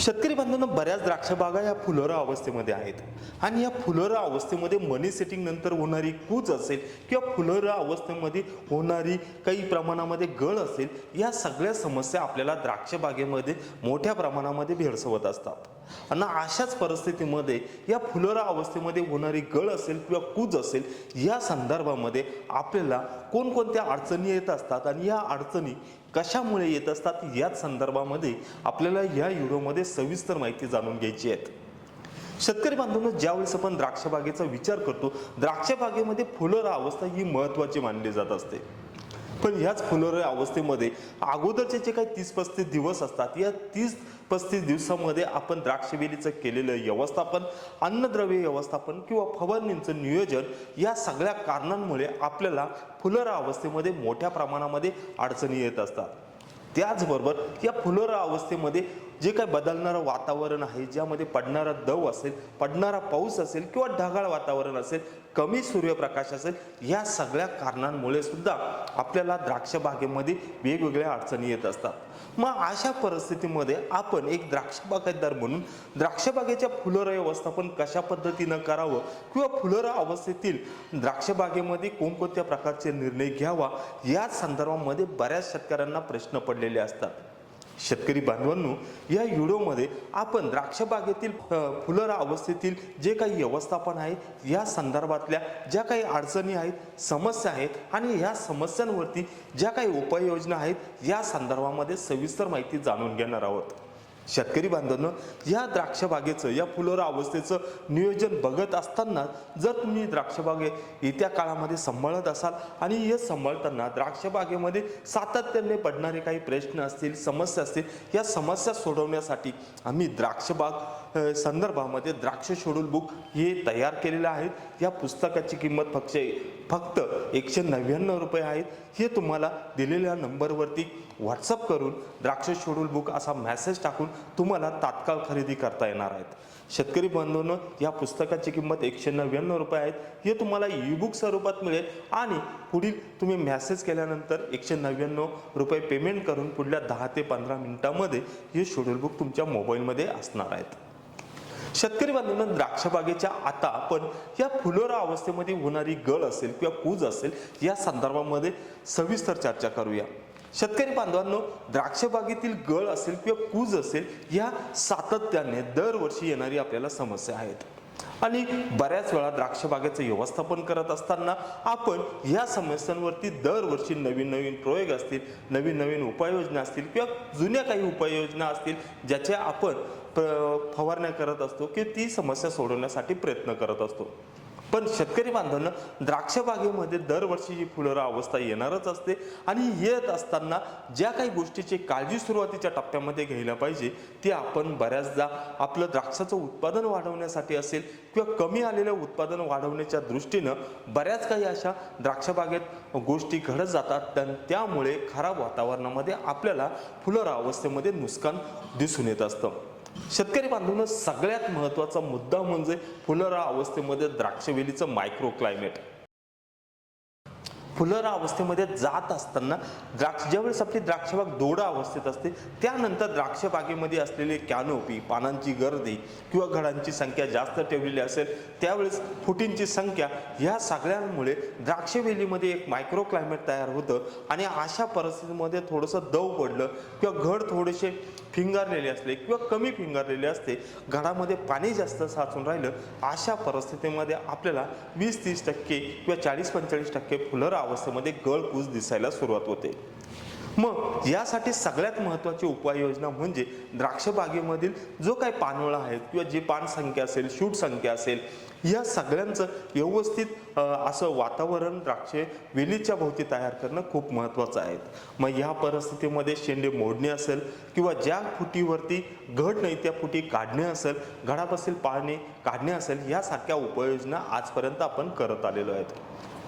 शेतकरी बांधवांनो, बऱ्याच द्राक्ष बागा या फुलोरा अवस्थेमध्ये आहेत आणि या फुलोरा अवस्थेमध्ये मनी सेटिंग नंतर होणारी कूज असेल किंवा फुलोरा अवस्थेमध्ये होणारी काही प्रमाणामध्ये गळ असेल, या सगळ्या समस्या आपल्याला द्राक्ष बागेमध्ये मोठ्या प्रमाणामध्ये भेडसावत असतात. आणि अशाच परिस्थितीमध्ये या फुलोरा अवस्थेमध्ये होणारी गळ असेल किंवा कूज असेल, या संदर्भामध्ये आपल्याला कोणकोणत्या अडचणी येत असतात आणि या अडचणी कशामुळे येत असतात, याच संदर्भामध्ये आपल्याला या व्हिडिओमध्ये सविस्तर माहिती जाणून घ्यायची आहे. शेतकरी बांधवांनो, ज्यावेळेस आपण द्राक्ष बागेचा विचार करतो, द्राक्ष बागेमध्ये फुलोरा अवस्था ही महत्त्वाची मानली जात असते. पण ह्याच फुलोरा अवस्थेमध्ये अगोदरचे जे काही 30-35 दिवस असतात, या 30-35 दिवसामध्ये आपण द्राक्षवेलीचं केलेलं व्यवस्थापन, अन्नद्रव्य व्यवस्थापन किंवा फवारणींचं नियोजन, या सगळ्या कारणांमुळे आपल्याला फुलोरा अवस्थेमध्ये मोठ्या प्रमाणामध्ये अडचणी येत असतात. त्याचबरोबर या फुलोरा अवस्थेमध्ये जे काही बदलणारं वातावरण आहे, ज्यामध्ये पडणारा दव असेल, पडणारा पाऊस असेल किंवा ढगाळ वातावरण असेल, कमी सूर्यप्रकाश असेल, या सगळ्या कारणांमुळे सुद्धा आपल्याला द्राक्ष बागेमध्ये वेगवेगळ्या अडचणी येत असतात. मग अशा परिस्थितीमध्ये आपण एक द्राक्ष बागायतदार म्हणून द्राक्ष बागेच्या फुलोरा व्यवस्थापन कशा पद्धतीनं करावं किंवा फुलोरा अवस्थेतील द्राक्ष बागेमध्ये कोणकोणत्या प्रकारचे निर्णय घ्यावा, या संदर्भामध्ये बऱ्याच शेतकऱ्यांना प्रश्न पडलेले असतात. शेतकरी बांधवांनो, या व्हिडिओमध्ये आपण द्राक्ष बागेतील फुलोरा अवस्थेतील जे काही व्यवस्थापन आहे, या संदर्भातल्या ज्या काही अडचणी आहेत, समस्या आहेत आणि या समस्यांवरती ज्या काही उपाययोजना आहेत, या संदर्भामध्ये सविस्तर माहिती जाणून घेणार आहोत. शेतकरी बांधवांनो, या द्राक्ष बागेचं, या फुलोरा अवस्थेचं नियोजन बघत असताना जर तुम्ही द्राक्ष बागे येत्या काळामध्ये सांभाळत असाल आणि हे सांभाळताना द्राक्ष बागेमध्ये सातत्याने पडणारे काही प्रश्न असतील, समस्या असतील, या समस्या सोडवण्यासाठी आम्ही द्राक्ष बाग संदर्भामध्ये द्राक्ष शेड्यूल बुक हे तयार केलेलं आहे. या पुस्तकाची किंमत फक्त 199 रुपये आहेत. हे तुम्हाला दिलेल्या नंबरवरती व्हॉट्सअप करून द्राक्ष शेड्यूल बुक असा मेसेज टाकून तुम्हाला तात्काळ खरेदी करता येणार आहेत. शेतकरी बांधवांनो, या पुस्तकाची किंमत 199 रुपये आहेत. हे तुम्हाला ई-बुक स्वरूपात मिळेल आणि पुढील तुम्ही मेसेज केल्यानंतर 199 रुपये पेमेंट करून पुढल्या 10 ते 15 मिनिटांमध्ये हे शेड्यूल बुक तुमच्या मोबाईलमध्ये असणार आहेत. शेतकरी बांधवांनो, द्राक्ष बागेच्या आता आपण या फुलोरा अवस्थेमध्ये होणारी गळ असेल किंवा कूज असेल, या संदर्भामध्ये सविस्तर चर्चा करूया. शेतकरी बांधवांनो, द्राक्ष बागेतील गळ असेल किंवा कूज असेल, या सातत्याने दरवर्षी येणारी आपल्याला समस्या आहेत आणि बऱ्याच वेळा द्राक्ष बागेचं व्यवस्थापन करत असताना आपण या समस्यांवरती दरवर्षी नवीन नवीन प्रयोग असतील, नवीन नवीन उपाययोजना असतील किंवा जुन्या काही उपाययोजना असतील, ज्याच्या आपण फवारण्या करत असतो की ती समस्या सोडवण्यासाठी प्रयत्न करत असतो. पण शेतकरी बांधवांना, द्राक्ष बागेमध्ये दरवर्षी ही फुलोरा अवस्था येणारच असते आणि येत असताना ज्या काही गोष्टीची काळजी सुरुवातीच्या टप्प्यामध्ये घ्यायला पाहिजे, ती आपण बऱ्याचदा आपलं द्राक्षाचं उत्पादन वाढवण्यासाठी असेल किंवा कमी आलेलं उत्पादन वाढवण्याच्या दृष्टीनं बऱ्याच काही अशा द्राक्ष बागेत गोष्टी घडत जातात. त्यामुळे खराब वातावरणामध्ये आपल्याला फुलोरा अवस्थेमध्ये नुकसान दिसून येत असतं. शेतकरी बांधवांनो, सगळ्यात महत्त्वाचा मुद्दा म्हणजे फुलोरा अवस्थेमध्ये द्राक्षवेलीचं मायक्रो क्लायमेट. फुलोरा अवस्थेमध्ये जात असताना ज्यावेळेस आपली द्राक्षबाग दोडा अवस्थेत असते, त्यानंतर द्राक्ष बागेमध्ये असलेले कॅनोपी, पानांची गर्दी किंवा घडांची संख्या जास्त ठेवलेली असेल, त्यावेळेस फुटींची संख्या, ह्या सगळ्यांमुळे द्राक्षवेलीमध्ये एक मायक्रो क्लायमेट तयार होतं आणि अशा परिस्थितीमध्ये थोडंसं दव पडलं किंवा घड थोडेसे फिंगारलेले असले किंवा कमी फिंगारलेले असते, घडामध्ये पाणी जास्त साचून राहिलं, अशा परिस्थितीमध्ये आपल्याला 20-30% किंवा 40-45% फुलोरा अवस्थेमध्ये गळकूज दिसायला सुरुवात होते. मग यासाठी सगळ्यात महत्त्वाची उपाययोजना म्हणजे द्राक्ष बागेमधील जो काही पानोळा आहे किंवा जी पान संख्या असेल, शूट संख्या असेल, या सगळ्यांचं व्यवस्थित असं वातावरण द्राक्ष वेलीच्या भोवती तयार करणं खूप महत्त्वाचं आहे. मग या परिस्थितीमध्ये शेंडे मोडणे असेल किंवा ज्या फुटीवरती घड नाही त्या फुटी काढणे असेल, घडापासून पाणी काढणे असेल, यासारख्या उपाययोजना आजपर्यंत आपण करत आलेलो आहेत.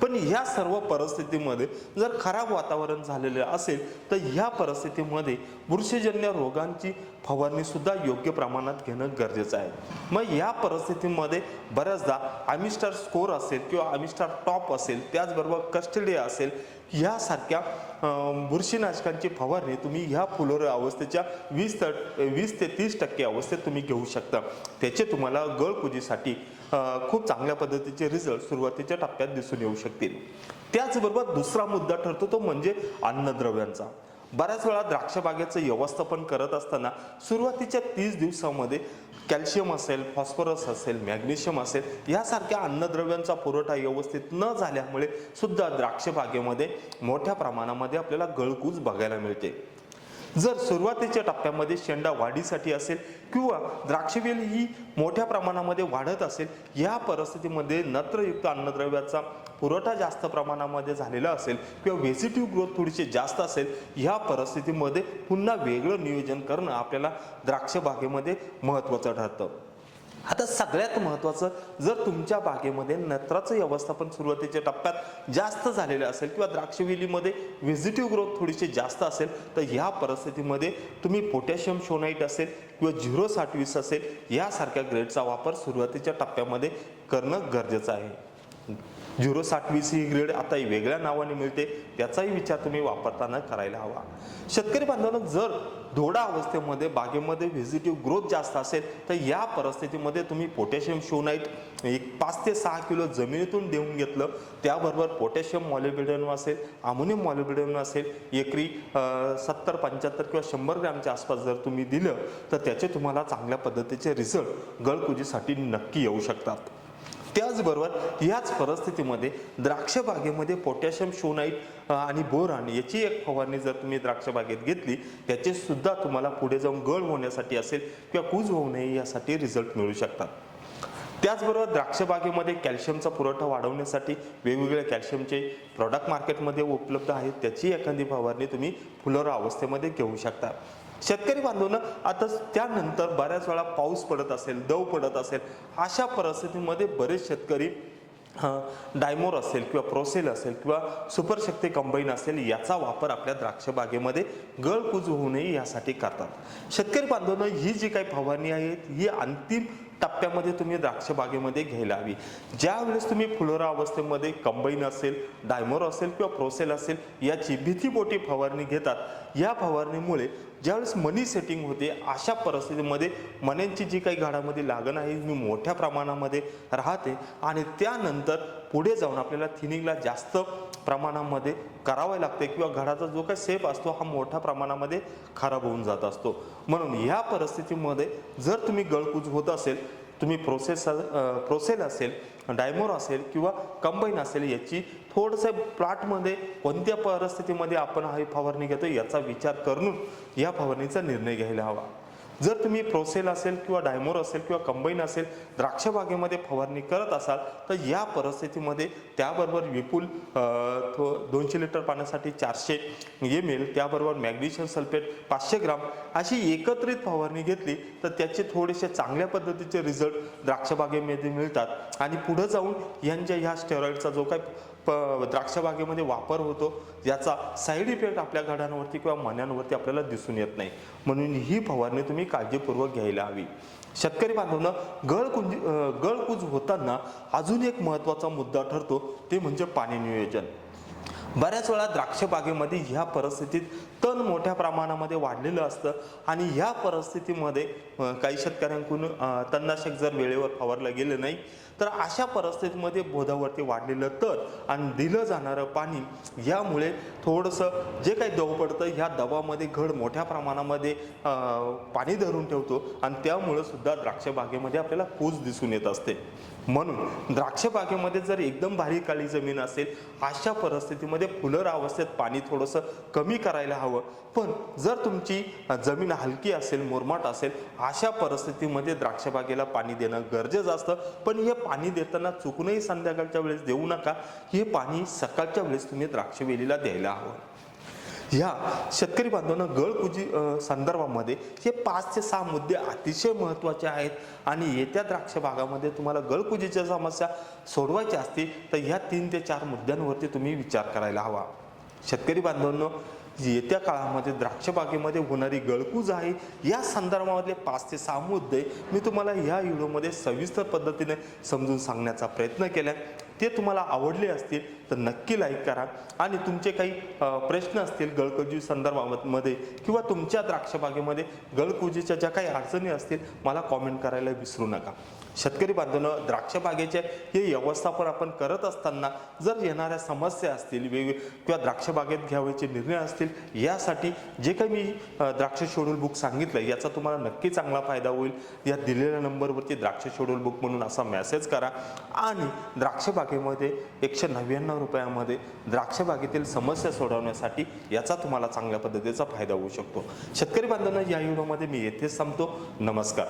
पण ह्या सर्व परिस्थितीमध्ये जर खराब वातावरण झालेलं असेल, तर ह्या परिस्थितीमध्ये बुरशीजन्य रोगांची फवारणी सुद्धा योग्य प्रमाणात घेणं गरजेचं आहे. मग या परिस्थितीमध्ये बऱ्याचदा अमिस्टार स्कोर असेल किंवा अमिस्टार टॉप असेल, त्याचबरोबर कस्टडिया असेल, यासारख्या बुरशीनाशकांची फवारणी तुम्ही ह्या फुलोरे अवस्थेच्या 20 ते 30% अवस्थेत तुम्ही घेऊ शकता. त्याचे तुम्हाला गळकुजीसाठी खूप चांगल्या पद्धतीचे रिझल्ट सुरुवातीच्या टप्प्यात दिसून येऊ शकतील. त्याचबरोबर दुसरा मुद्दा ठरतो तो म्हणजे अन्नद्रव्यांचा. बऱ्याच वेळा द्राक्ष बागेचं व्यवस्थापन करत असताना सुरुवातीच्या 30 दिवसामध्ये कॅल्शियम असेल, फॉस्फरस असेल, मॅग्नेशियम असेल यासारख्या अन्नद्रव्यांचा पुरवठा व्यवस्थित न झाल्यामुळे सुद्धा द्राक्ष बागेमध्ये मोठ्या प्रमाणामध्ये आपल्याला गळकूज बघायला मिळते. जर सुरुवातीच्या टप्प्यामध्ये शेंडा वाढीसाठी असेल किंवा द्राक्षवेल ही मोठ्या प्रमाणामध्ये वाढत असेल, या परिस्थितीमध्ये नत्रयुक्त अन्नद्रव्याचा पुरवठा जास्त प्रमाणामध्ये झालेला असेल किंवा व्हेजिटिव्ह ग्रोथ थोडीशी जास्त असेल, या परिस्थितीमध्ये पुन्हा वेगळं नियोजन करणं आपल्याला द्राक्ष बागेमध्ये महत्त्वाचं ठरतं. आता सगळ्यात महत्त्वाचं, जर तुमच्या बागेमध्ये नत्राचं व्यवस्थापन सुरुवातीच्या टप्प्यात जास्त झालेलं असेल किंवा द्राक्षवेलीमध्ये व्हेजिटिव्ह ग्रोथ थोडीशी जास्त असेल, तर ह्या परिस्थितीमध्ये तुम्ही पोटॅशियम शोनाइट असेल किंवा 0-60-20 असेल यासारख्या ग्रेडचा वापर सुरुवातीच्या टप्प्यामध्ये करणं गरजेचं आहे. 0-60-20 ही ग्रेड आता वेगळ्या नावाने मिळते, त्याचाही विचार तुम्ही वापरताना करायला हवा. शेतकरी बांधवांनो, जर दोडा अवस्थेमध्ये बागेमध्ये व्हेजिटिव्ह ग्रोथ जास्त असेल तर या परिस्थितीमध्ये तुम्ही पोटॅशियम शोनाइट 5 ते 6 किलो जमिनीतून देऊन घेतलं, त्याबरोबर पोटॅशियम मॉलिब्डेनम असेल, अमोनियम मॉलिब्डेनम असेल, एकरी 70-75 किंवा 100 ग्रॅमच्या आसपास जर तुम्ही दिलं तर त्याचे तुम्हाला चांगल्या पद्धतीचे रिझल्ट गळकुजीसाठी नक्की येऊ शकतात. त्याचबरोबर याच परिस्थितीमध्ये द्राक्ष बागेमध्ये पोटॅशियम शोनाइट आणि बोरान याची एक फवारणी जर तुम्ही द्राक्ष बागेत घेतली, त्याचे सुद्धा तुम्हाला पुढे जाऊन गळ होण्यासाठी असेल किंवा कूज होऊ नये यासाठी रिझल्ट मिळू शकतात. त्याचबरोबर द्राक्ष बागेमध्ये कॅल्शियमचा पुरवठा वाढवण्यासाठी वेगवेगळे कॅल्शियमचे प्रॉडक्ट मार्केटमध्ये उपलब्ध आहेत, त्याची एखादी फवारणी तुम्ही फुलोरा अवस्थेमध्ये घेऊ शकता. शेतकरी बांधवांनो, आता त्यानंतर बऱ्याच वेळा पाऊस पडत असेल, दव पडत असेल, अशा परिस्थितीमध्ये बरेच शेतकरी डायमोर असेल किंवा प्रोसेल असेल किंवा सुपरशक्ती कंबाईन असेल याचा वापर आपल्या द्राक्ष बागेमध्ये गळकूज होऊ नये यासाठी करतात. शेतकरी बांधवांनो, ही जी काही फवारणी आहे ही अंतिम टप्प्यामध्ये तुम्ही द्राक्ष बागेमध्ये घ्यायला हवी. ज्या वेळेस तुम्ही फुलोरा अवस्थेमध्ये कंबाईन असेल, डायमोर असेल किंवा प्रोसेल असेल याची भीतीपोटी फवारणी घेतात, या फवारणीमुळे ज्यावेळेस मनी सेटिंग होते अशा परिस्थितीमध्ये मण्यांची जी काही घडामध्ये लागण आहे ही मोठ्या प्रमाणामध्ये राहते आणि त्यानंतर पुढे जाऊन आपल्याला थिनिंगला जास्त प्रमाणामध्ये करावे लागते किंवा घडाचा जो काही शेप असतो हा मोठ्या प्रमाणामध्ये खराब होऊन जात असतो. म्हणून ह्या परिस्थितीमध्ये जर तुम्ही गळकूज होत असेल, तुम्ही प्रोसेल असेल, डायमोर असेल किंवा कंबाईन असेल याची थोडंसं प्लॉटमध्ये कोणत्या परिस्थितीमध्ये आपण ही फवारणी घेतो याचा विचार करून या फवारणीचा निर्णय घ्यायला हवा. जर तुम्ही प्रोसेल असेल किंवा डायमोर असेल किंवा कंबाईन असेल द्राक्ष बागेमध्ये फवारणी करत असाल तर या परिस्थितीमध्ये त्याबरोबर विपुल 200 लिटर पाण्यासाठी 400 ml, त्याबरोबर मॅग्नेशियम सल्फेट 500 ग्राम अशी एकत्रित फवारणी घेतली तर त्याचे थोडेसे चांगल्या पद्धतीचे रिझल्ट द्राक्ष बागेमध्ये मिळतात आणि पुढे जाऊन यांच्या ह्या स्टेरॉइडचा जो काही द्राक्ष बागेमध्ये वापर होतो याचा साईड इफेक्ट आपल्या घडांवरती किंवा मण्यांवरती आपल्याला दिसून येत नाही. म्हणून ही फवारणी तुम्ही काळजीपूर्वक घ्यायला हवी. शेतकरी बांधवांनो, गळकूज होताना अजून एक महत्त्वाचा मुद्दा ठरतो ते म्हणजे पाणी नियोजन. बऱ्याच वेळा द्राक्ष बागेमध्ये ह्या परिस्थितीत तण मोठ्या प्रमाणामध्ये वाढलेलं असतं आणि ह्या परिस्थितीमध्ये काही शेतकऱ्यांकडून तणनाशक जर वेळेवर फवारलं गेलं नाही तर अशा परिस्थितीमध्ये बोधावरती वाढलेलं तण आणि दिलं जाणारं पाणी यामुळे थोडंसं जे काही दव पडतं ह्या दबामध्ये घड मोठ्या प्रमाणामध्ये पाणी धरून ठेवतो आणि त्यामुळे सुद्धा द्राक्ष बागेमध्ये आपल्याला कूज दिसून येत असते. म्हणून द्राक्ष बागेमध्ये जर एकदम बारीक काळी जमीन असेल अशा परिस्थितीमध्ये फुलोरा अवस्थेत पाणी थोडंसं कमी करायला हवं. पण जर तुमची जमीन हलकी असेल, मुरमाट असेल अशा परिस्थितीमध्ये द्राक्ष बागेला पाणी देणं गरजेचं असतं. पण हे पाणी देताना चुकूनही संध्याकाळच्या वेळेस देऊ नका, हे पाणी सकाळच्या वेळेस तुम्ही द्राक्ष वेलीला द्यायला हवं. ह्या शेतकरी बांधवांना गळकुजी संदर्भामध्ये हे 5 ते 6 मुद्दे अतिशय महत्त्वाचे आहेत आणि येत्या द्राक्ष बागामध्ये तुम्हाला गळकुजीच्या समस्या सोडवायच्या असतील तर ह्या 3 ते 4 मुद्द्यांवरती तुम्ही विचार करायला हवा. शेतकरी बांधवांनो, येत्या काळामध्ये द्राक्ष बागेमध्ये होणारी गळकूज आहे या संदर्भामधले 5 ते 6 मुद्दे मी तुम्हाला ह्या व्हिडिओमध्ये सविस्तर पद्धतीने समजून सांगण्याचा प्रयत्न केला. ते तुम्हाला आवडले असतील तर नक्की लाईक करा आणि तुमचे काही प्रश्न असतील गळकुजी संदर्भामध्ये किंवा तुमच्या द्राक्षबागेमध्ये गळकुजीच्या ज्या काही अडचणी असतील मला कॉमेंट करायला विसरू नका. शेतकरी बांधवांनो, द्राक्षबागेचे हे व्यवस्थापन आपण करत असताना जर येणाऱ्या समस्या असतील किंवा द्राक्षबागेत घ्यावयाचे निर्णय असतील, यासाठी जे काही मी द्राक्ष शेड्यूल बुक सांगितलं याचा तुम्हाला नक्की चांगला फायदा होईल. या दिलेल्या नंबरवरती द्राक्ष शेड्यूल बुक म्हणून असा मेसेज करा आणि द्राक्षबागेमध्ये 199 रुपयामध्ये द्राक्षबागेतील समस्या सोडवण्यासाठी याचा तुम्हाला चांगल्या पद्धतीचा फायदा होऊ शकतो. शेतकरी बांधवांनो, या व्हिडिओमध्ये मी येथेच थांबतो. नमस्कार.